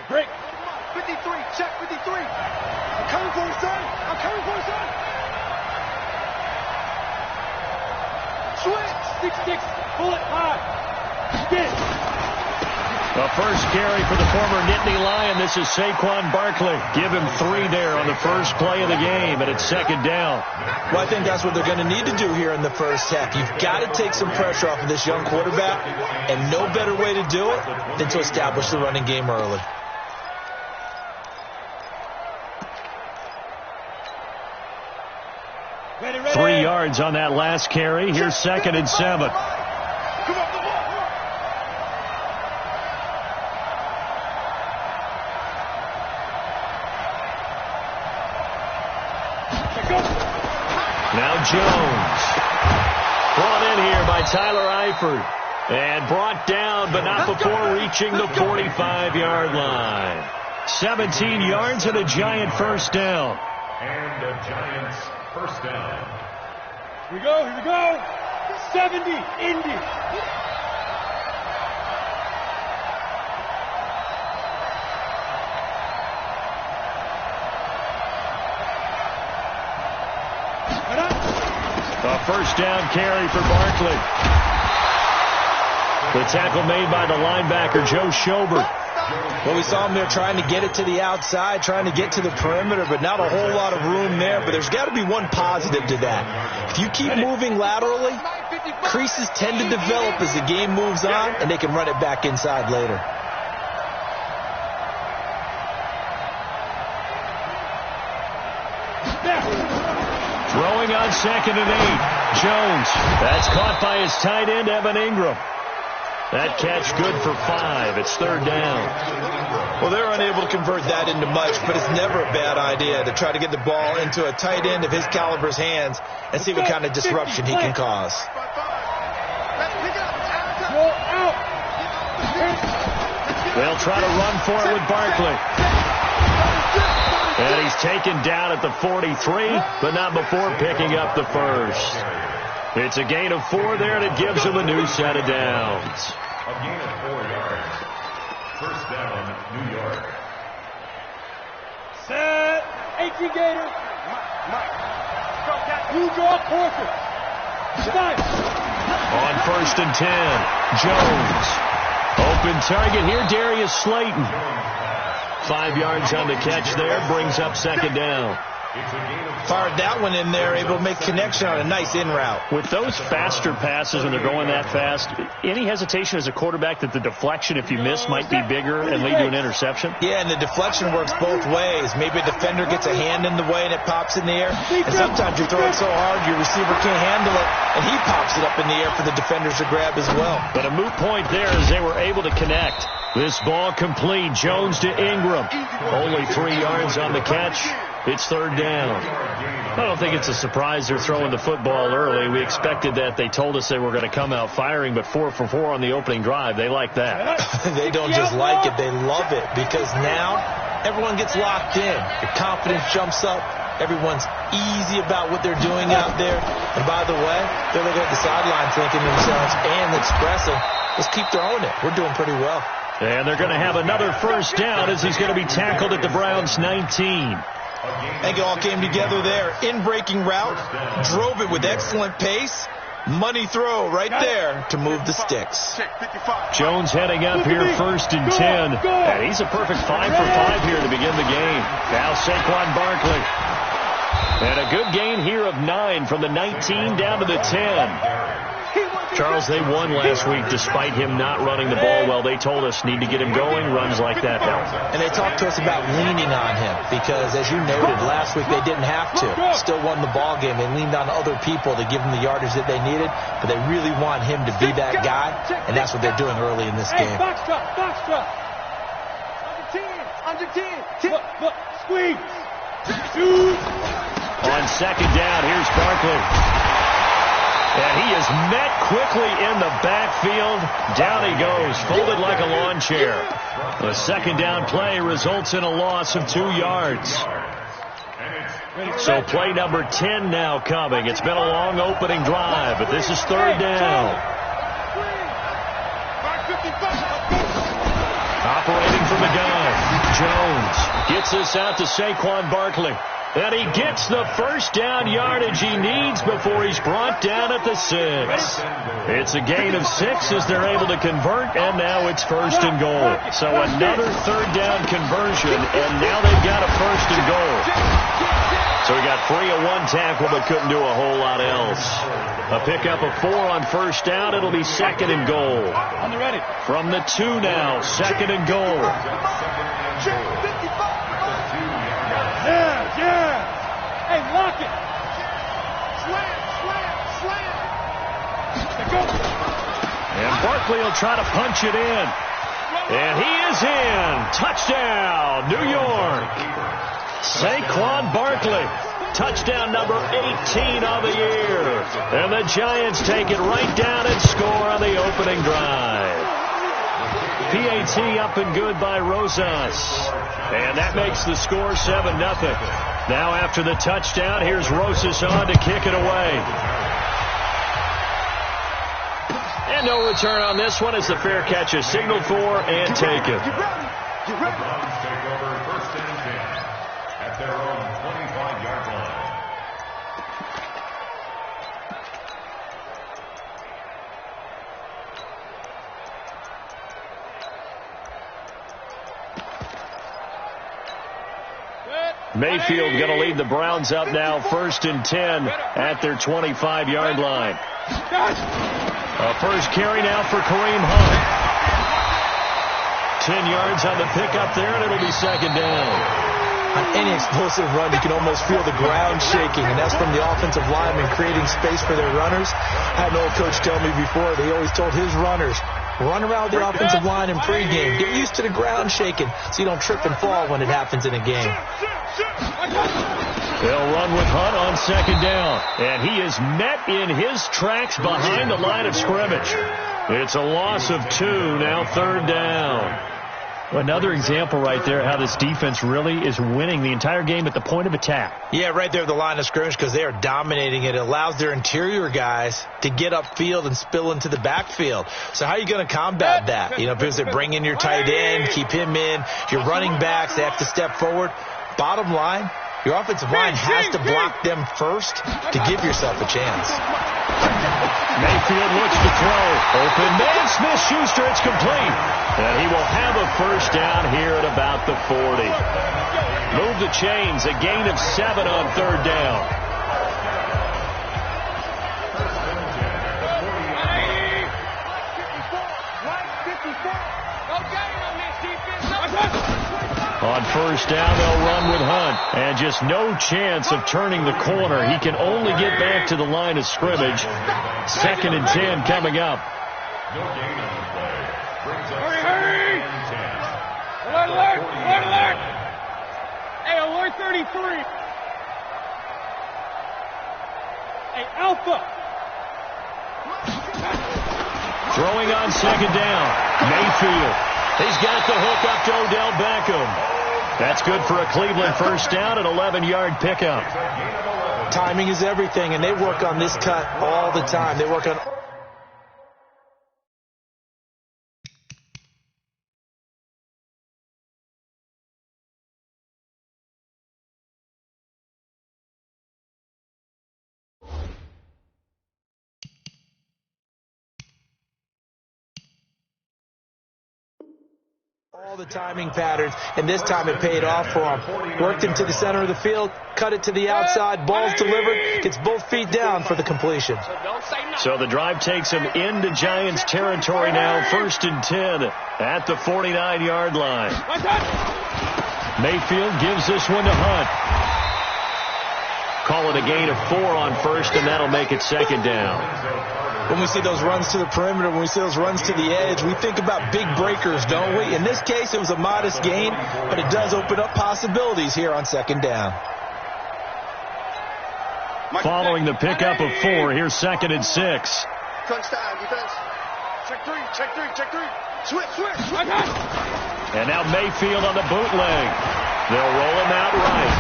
Break. 53. Check 53. I'm coming for you, son. I'm coming for you, son. Switch. 6-6. Pull it high. Get. The first carry for the former Nittany Lion. This is Saquon Barkley. Give him 3 there on the first play of the game, and it's second down. Well, I think that's what they're going to need to do here in the first half. You've got to take some pressure off of this young quarterback, and no better way to do it than to establish the running game early. Ready. 3 yards on that last carry. Here's 2nd and 7. Come on. Now Jones. Brought in here by Tyler Eifert. And brought down, but not before reaching the 45-yard line. 17 yards and a Giant first down. And the Giants first down. Here we go. 70, Indy. A first down carry for Barkley. The tackle made by the linebacker, Joe Schobert. Well, we saw him there trying to get it to the outside, trying to get to the perimeter, but not a whole lot of room there. But there's got to be one positive to that. If you keep moving laterally, creases tend to develop as the game moves on, and they can run it back inside later. Throwing on 2nd and 8. Jones. That's caught by his tight end, Evan Ingram. That catch good for 5. It's 3rd down. Well, they're unable to convert that into much, but it's never a bad idea to try to get the ball into a tight end of his caliber's hands and see what kind of disruption he can cause. They'll try to run for it with Barkley. And he's taken down at the 43, but not before picking up the first. It's a gain of 4 there, and it gives him a new set of downs. A gain of 4 yards. First down, New York. Set. 18 Gator. Mike. You draw Porter. Stop. On 1st and 10, Jones. Open target here, Darius Slayton. 5 yards on the catch there, brings up 2nd down. Fired that one in there, able to make connection on a nice in route. With those faster passes when they're going that fast, any hesitation as a quarterback that the deflection, if you miss, might be bigger and lead to an interception? Yeah, and the deflection works both ways. Maybe a defender gets a hand in the way and it pops in the air. And sometimes you throw it so hard your receiver can't handle it, and he pops it up in the air for the defenders to grab as well. But a moot point there as they were able to connect. This ball complete. Jones to Ingram. Only 3 yards on the catch. It's 3rd down. I don't think it's a surprise they're throwing the football early. We expected that. They told us they were going to come out firing, but 4 for 4 on the opening drive. They like that. They don't just like it. They love it, because now everyone gets locked in. The confidence jumps up. Everyone's easy about what they're doing out there. And by the way, they're looking at the sideline thinking to themselves and expressing, let's keep throwing it. We're doing pretty well. And they're going to have another first down as he's going to be tackled at the Browns' 19. I think it all came together there. In-breaking route, drove it with excellent pace. Money throw right there to move the sticks. Jones heading up here 1st and 10. And he's a perfect 5 for 5 here to begin the game. Now Saquon Barkley. And a good gain here of 9 from the 19 down to the 10. Charles, they won last week despite him not running the ball well. They told us need to get him going. Runs like that help. And they talked to us about leaning on him because, as you noted, last week they didn't have to. Still won the ball game. They leaned on other people to give them the yardage that they needed, but they really want him to be that guy, and that's what they're doing early in this game. Box drop. Under 10. Look, squeeze. Shoot. On 2nd down, here's Barkley. And he is met quickly in the backfield. Down he goes, folded like a lawn chair. The 2nd down play results in a loss of 2 yards. So play number 10 now coming. It's been a long opening drive, but this is 3rd down. Operating from the gun. Jones gets this out to Saquon Barkley. And he gets the first down yardage he needs before he's brought down at the 6. It's a gain of 6 as they're able to convert, and now it's 1st and goal. So another 3rd down conversion, and now they've got a 1st and goal. So he got free of one tackle but couldn't do a whole lot else. A pickup of 4 on 1st down. It'll be 2nd and goal. On the ready. From the 2 now, 2nd and goal. Yeah. Hey, lock it. Slam. Go. And Barkley will try to punch it in. And he is in. Touchdown, New York. Saquon Barkley. Touchdown number 18 of the year. And the Giants take it right down and score on the opening drive. PAT up and good by Rosas. And that makes the score 7-0. Now after the touchdown, here's Rosas on to kick it away. And no return on this one as the fair catch is signaled for and taken. Browns take over 1st and 10 at their own 25-yard line. Mayfield going to lead the Browns up now 1st and 10 at their 25-yard line. A first carry now for Kareem Hunt. 10 yards on the pickup there, and it'll be 2nd down. On any explosive run, you can almost feel the ground shaking, and that's from the offensive linemen creating space for their runners. I had an old coach tell me before, they always told his runners, run around the offensive line in pregame. Get used to the ground shaking so you don't trip and fall when it happens in a game. They'll run with Hunt on 2nd down. And he is met in his tracks behind the line of scrimmage. It's a loss of 2, now 3rd down. Another example right there how this defense really is winning the entire game at the point of attack. Yeah, right there at the line of scrimmage because they are dominating it. It allows their interior guys to get upfield and spill into the backfield. So how are you going to combat that? You know, because they bring in your tight end, keep him in. Your running backs, they have to step forward. Bottom line, your offensive line has to block them first to give yourself a chance. Mayfield looks to throw. Open man, Smith-Schuster, it's complete. And he will have a 1st down here at about the 40. Move the chains, a gain of 7 on 3rd down. On 1st down, they'll run with Hunt. And just no chance of turning the corner. He can only get back to the line of scrimmage. 2nd and 10 coming up. No gain on the play. Brings up Hurry! 2nd and 10. Alert! Hey, alert 33. Hey, Alpha. Throwing on 2nd down. Mayfield. He's got the hook up to Odell Beckham. That's good for a Cleveland 1st down, an 11-yard pickup. Timing is everything, and they work on this cut all the time. They work on all the timing patterns, and this time it paid off for him. Worked him to the center of the field, cut it to the outside, ball's delivered, gets both feet down for the completion. So the drive takes him into Giants territory now, 1st and 10 at the 49-yard line. Mayfield gives this one to Hunt. Call it a gain of 4 on 1st, and that'll make it 2nd down. When we see those runs to the perimeter, when we see those runs to the edge, we think about big breakers, don't we? In this case, it was a modest gain, but it does open up possibilities here on 2nd down. Following the pickup of 4, here's 2nd and 6. Crunch time, defense. Check 3. Switch. And now Mayfield on the bootleg. They'll roll him out right.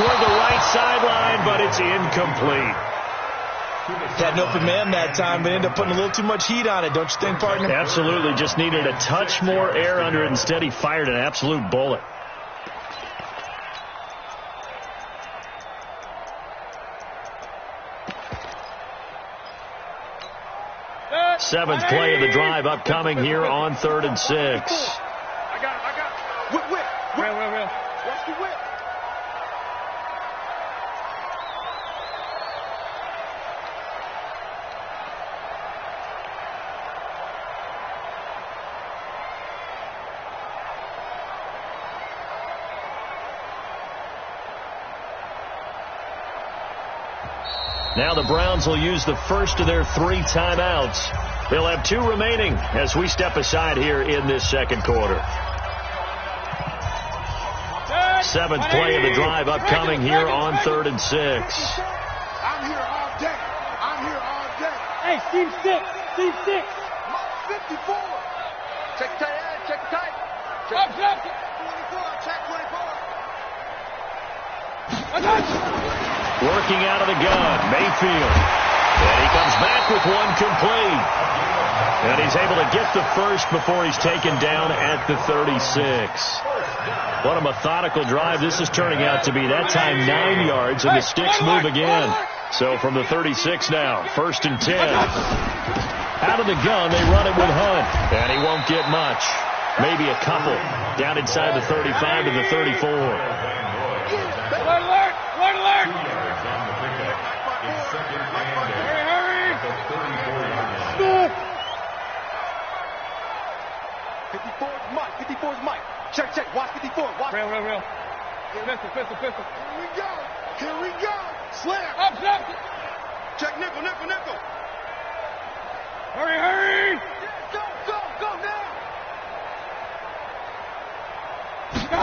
Toward the right sideline, but it's incomplete. Had an open man that time, but ended up putting a little too much heat on it, don't you think, partner? Absolutely. Just needed a touch more air under it. Instead, he fired an absolute bullet. Seventh play of the drive upcoming here on 3rd and 6. I got it. Whip. Real. Watch the whip. Now the Browns will use the first of their 3 timeouts. They'll have 2 remaining as we step aside here in this second quarter. 7th play of the drive upcoming here on 3rd and 6. I'm here all day. Hey, Steve 6. 54. Check tight. Check 24. Working out of the gun, Mayfield. And he comes back with 1 complete. And he's able to get the first before he's taken down at the 36. What a methodical drive this is turning out to be. That time 9 yards, and the sticks move again. So from the 36 now, 1st and 10. Out of the gun, they run it with Hunt. And he won't get much. Maybe a couple. Down inside the 35 to the 34. Alert! 54's Mike. Check. Watch 54. Watch. Real. Pistol. Here we go. Slam. Up. Check nickel. Hurry. Go now.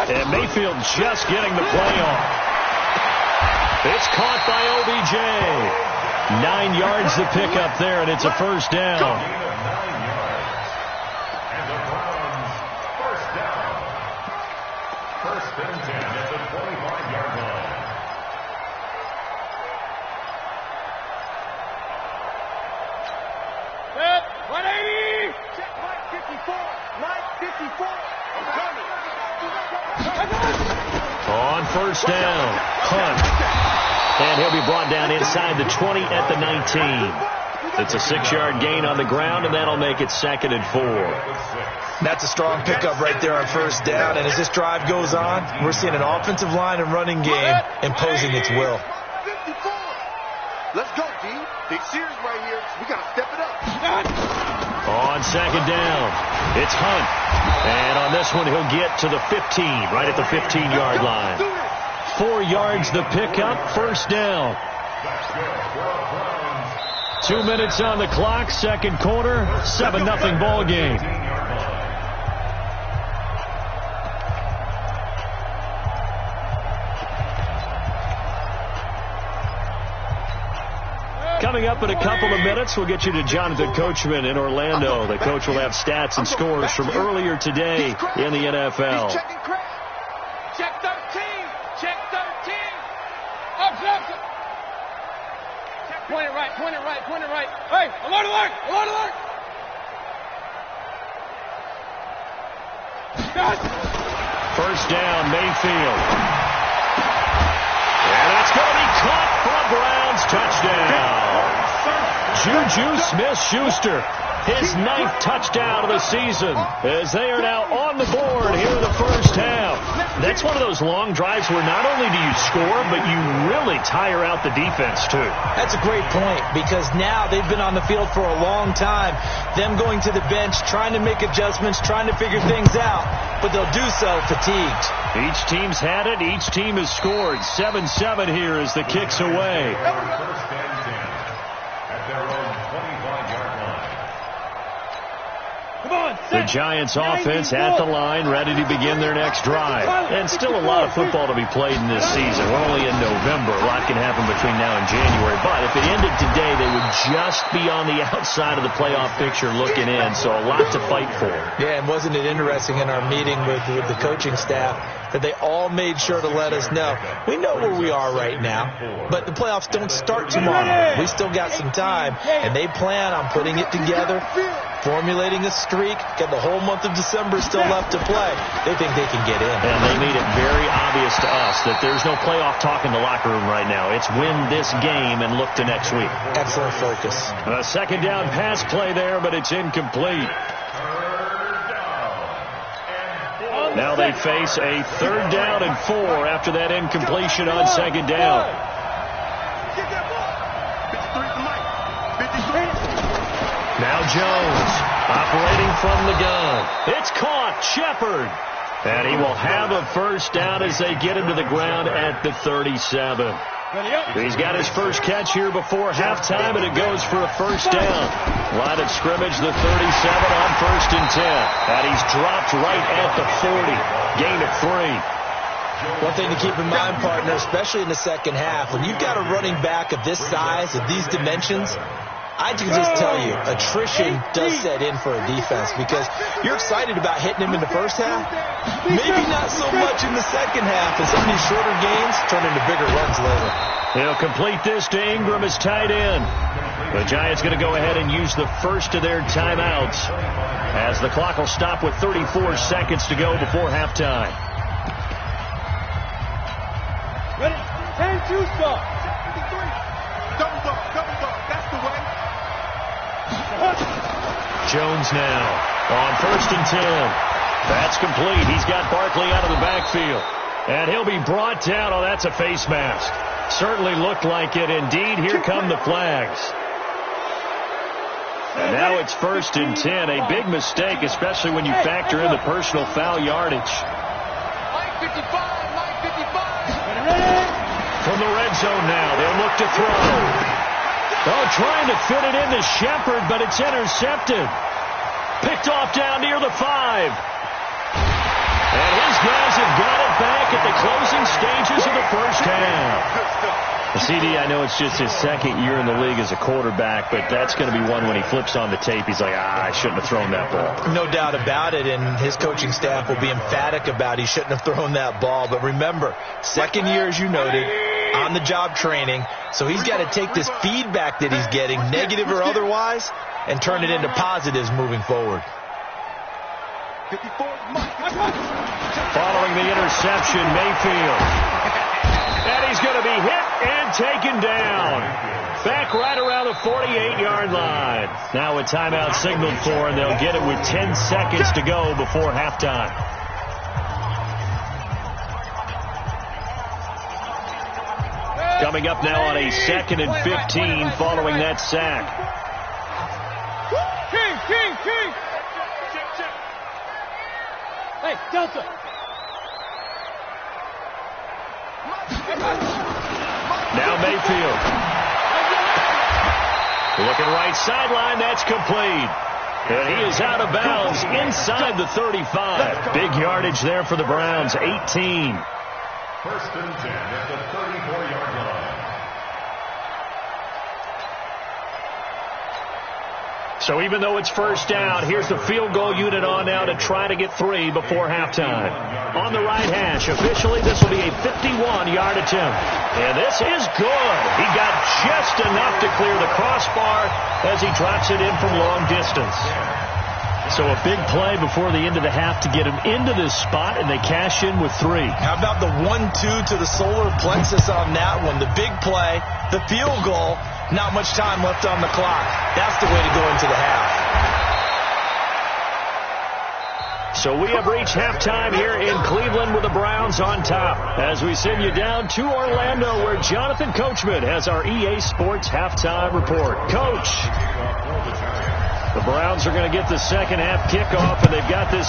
And Mayfield just getting the play off. It's caught by OBJ. 9 yards to pick up there, and it's a first down. On first down, Hunt. And he'll be brought down inside the 20 at the 19. It's a 6-yard gain on the ground, and that'll make it 2nd and 4. That's a strong pickup right there on first down. And as this drive goes on, we're seeing an offensive line and running game imposing its will. 54. Let's go, D. Big series right here. We got to step it up. On 2nd down, it's Hunt. And on this one, he'll get to the 15, right at the 15-yard line. 4 yards the pickup, first down. 2 minutes on the clock, second quarter, 7-0 ball game. Coming up in a couple of minutes, we'll get you to Jonathan Coachman in Orlando. The coach will have stats and scores from earlier today in the NFL. Check 13. Up. Point it right. Hey, alert. First down, Mayfield. And that's going to be caught for a Browns touchdown. Juju Smith-Schuster, his 9th touchdown of the season, as they are now on the board here in the first half. That's one of those long drives where not only do you score, but you really tire out the defense, too. That's a great point, because now they've been on the field for a long time. Them going to the bench, trying to make adjustments, trying to figure things out, but they'll do so fatigued. Each team's had it. Each team has scored. 7-7 here as the kick's away. At their own 25-yard line. Come on, The Giants offense at the line, ready to begin their next drive. And still a lot of football to be played in this season. We're only in November. A lot can happen between now and January. But if it ended today, they would just be on the outside of the playoff picture looking in. So a lot to fight for. Yeah, and wasn't it interesting in our meeting with the coaching staff that they all made sure to let us know, we know where we are right now, but the playoffs don't start tomorrow. We still got some time, and they plan on putting it together, formulating a streak, got the whole month of December still left to play. They think they can get in. And they made it very obvious to us that there's no playoff talk in the locker room right now. It's win this game and look to next week. Excellent focus. A second down pass play there, but it's incomplete. Now they face a 3rd down and 4 after that incompletion on 2nd down. Now Jones operating from the gun. It's caught. Shepard. And he will have a 1st down as they get him to the ground at the 37. He's got his first catch here before halftime, and it goes for a 1st down. Line of scrimmage, the 37 on 1st and 10. And he's dropped right at the 40. Gain of 3. One thing to keep in mind, partner, especially in the second half, when you've got a running back of this size, of these dimensions, I can just tell you, attrition does set in for a defense because you're excited about hitting him in the first half. Maybe not so much in the second half, and some of these shorter gains turn into bigger runs later. He'll complete this to Ingram as tight end. The Giants going to go ahead and use the first of their timeouts as the clock will stop with 34 seconds to go before halftime. Ready? 10-2 stop. Double dog. That's the way. Jones now on 1st and 10. That's complete. He's got Barkley out of the backfield. And he'll be brought down. Oh, that's a face mask. Certainly looked like it. Indeed, here come the flags. And now it's 1st and 10. A big mistake, especially when you factor in the personal foul yardage. Line 55. From the red zone now, they'll look to throw. Oh, trying to fit it into Shepard, but it's intercepted. Picked off down near the 5. And his guys have got it back at the closing stages of the first half. CD, I know it's just his 2nd year in the league as a quarterback, but that's going to be one when he flips on the tape. He's like, I shouldn't have thrown that ball. No doubt about it, and his coaching staff will be emphatic about he shouldn't have thrown that ball. But remember, 2nd year, as you noted, on-the-job training, so he's got to take this feedback that he's getting, negative or otherwise, and turn it into positives moving forward. Following the interception, Mayfield. And he's going to be hit and taken down. Back right around the 48-yard line. Now a timeout signaled for, and they'll get it with 10 seconds to go before halftime. Coming up now on a 2nd and 15 following that sack. King. Hey, Delta. Now Mayfield. Looking right sideline, that's complete. And he is out of bounds inside the 35. Big yardage there for the Browns, 18. 1st and 10 at the 34-yard line. So even though it's 1st down, here's the field goal unit on now to try to get 3 before halftime. On the right hash, officially this will be a 51-yard attempt. And this is good. He got just enough to clear the crossbar as he drops it in from long distance. So a big play before the end of the half to get him into this spot, and they cash in with 3. How about the 1-2 to the solar plexus on that one? The big play, the field goal, not much time left on the clock. That's the way to go into the half. So we have reached halftime here in Cleveland with the Browns on top. As we send you down to Orlando, where Jonathan Coachman has our EA Sports halftime report. Coach, the Browns are going to get the second half kickoff, and they've got this